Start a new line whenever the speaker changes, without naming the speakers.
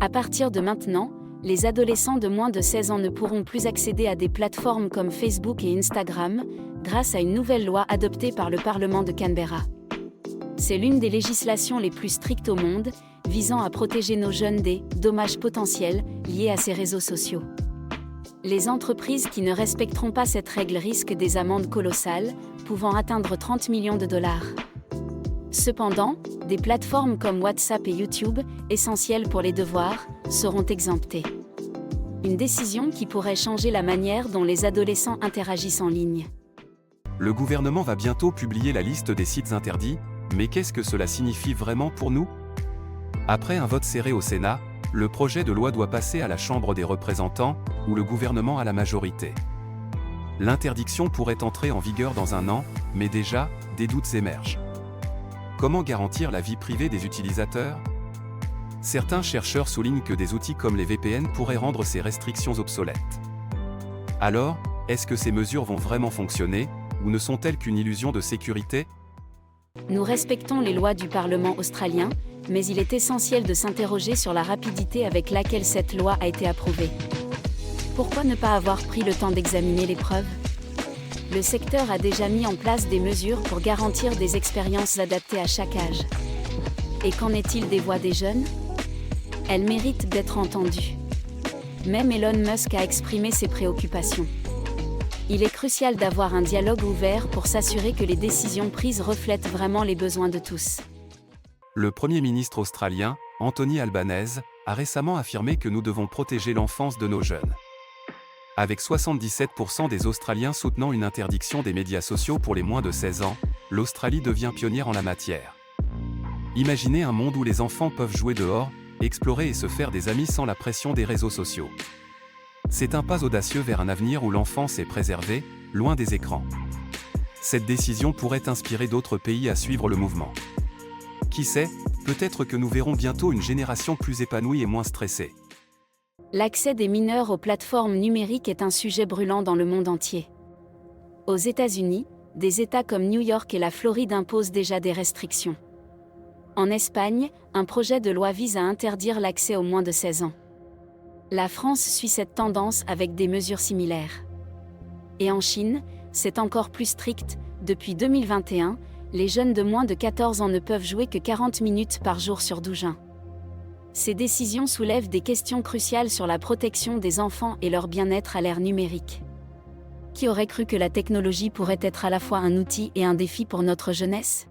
À partir de maintenant, les adolescents de moins de 16 ans ne pourront plus accéder à des plateformes comme Facebook et Instagram, grâce à une nouvelle loi adoptée par le Parlement de Canberra. C'est l'une des législations les plus strictes au monde, visant à protéger nos jeunes des dommages potentiels liés à ces réseaux sociaux. Les entreprises qui ne respecteront pas cette règle risquent des amendes colossales, pouvant atteindre 30 millions de dollars. Cependant, des plateformes comme WhatsApp et YouTube, essentielles pour les devoirs, seront exemptées. Une décision qui pourrait changer la manière dont les adolescents interagissent en ligne.
Le gouvernement va bientôt publier la liste des sites interdits, mais qu'est-ce que cela signifie vraiment pour nous? Après un vote serré au Sénat, le projet de loi doit passer à la Chambre des représentants, où le gouvernement a la majorité. L'interdiction pourrait entrer en vigueur dans un an, mais déjà, des doutes émergent. Comment garantir la vie privée des utilisateurs? Certains chercheurs soulignent que des outils comme les VPN pourraient rendre ces restrictions obsolètes. Alors, est-ce que ces mesures vont vraiment fonctionner, ou ne sont-elles qu'une illusion de sécurité?
Nous respectons les lois du Parlement australien, mais il est essentiel de s'interroger sur la rapidité avec laquelle cette loi a été approuvée. Pourquoi ne pas avoir pris le temps d'examiner les preuves? Le secteur a déjà mis en place des mesures pour garantir des expériences adaptées à chaque âge. Et qu'en est-il des voix des jeunes? Elles méritent d'être entendues. Même Elon Musk a exprimé ses préoccupations. Il est crucial d'avoir un dialogue ouvert pour s'assurer que les décisions prises reflètent vraiment les besoins de tous.
Le Premier ministre australien, Anthony Albanese, a récemment affirmé que nous devons protéger l'enfance de nos jeunes. Avec 77% des Australiens soutenant une interdiction des médias sociaux pour les moins de 16 ans, l'Australie devient pionnière en la matière. Imaginez un monde où les enfants peuvent jouer dehors, explorer et se faire des amis sans la pression des réseaux sociaux. C'est un pas audacieux vers un avenir où l'enfance est préservée, loin des écrans. Cette décision pourrait inspirer d'autres pays à suivre le mouvement. Qui sait, peut-être que nous verrons bientôt une génération plus épanouie et moins stressée.
L'accès des mineurs aux plateformes numériques est un sujet brûlant dans le monde entier. Aux États-Unis, des États comme New York et la Floride imposent déjà des restrictions. En Espagne, un projet de loi vise à interdire l'accès aux moins de 16 ans. La France suit cette tendance avec des mesures similaires. Et en Chine, c'est encore plus strict. Depuis 2021, les jeunes de moins de 14 ans ne peuvent jouer que 40 minutes par jour sur Douyin. Ces décisions soulèvent des questions cruciales sur la protection des enfants et leur bien-être à l'ère numérique. Qui aurait cru que la technologie pourrait être à la fois un outil et un défi pour notre jeunesse ?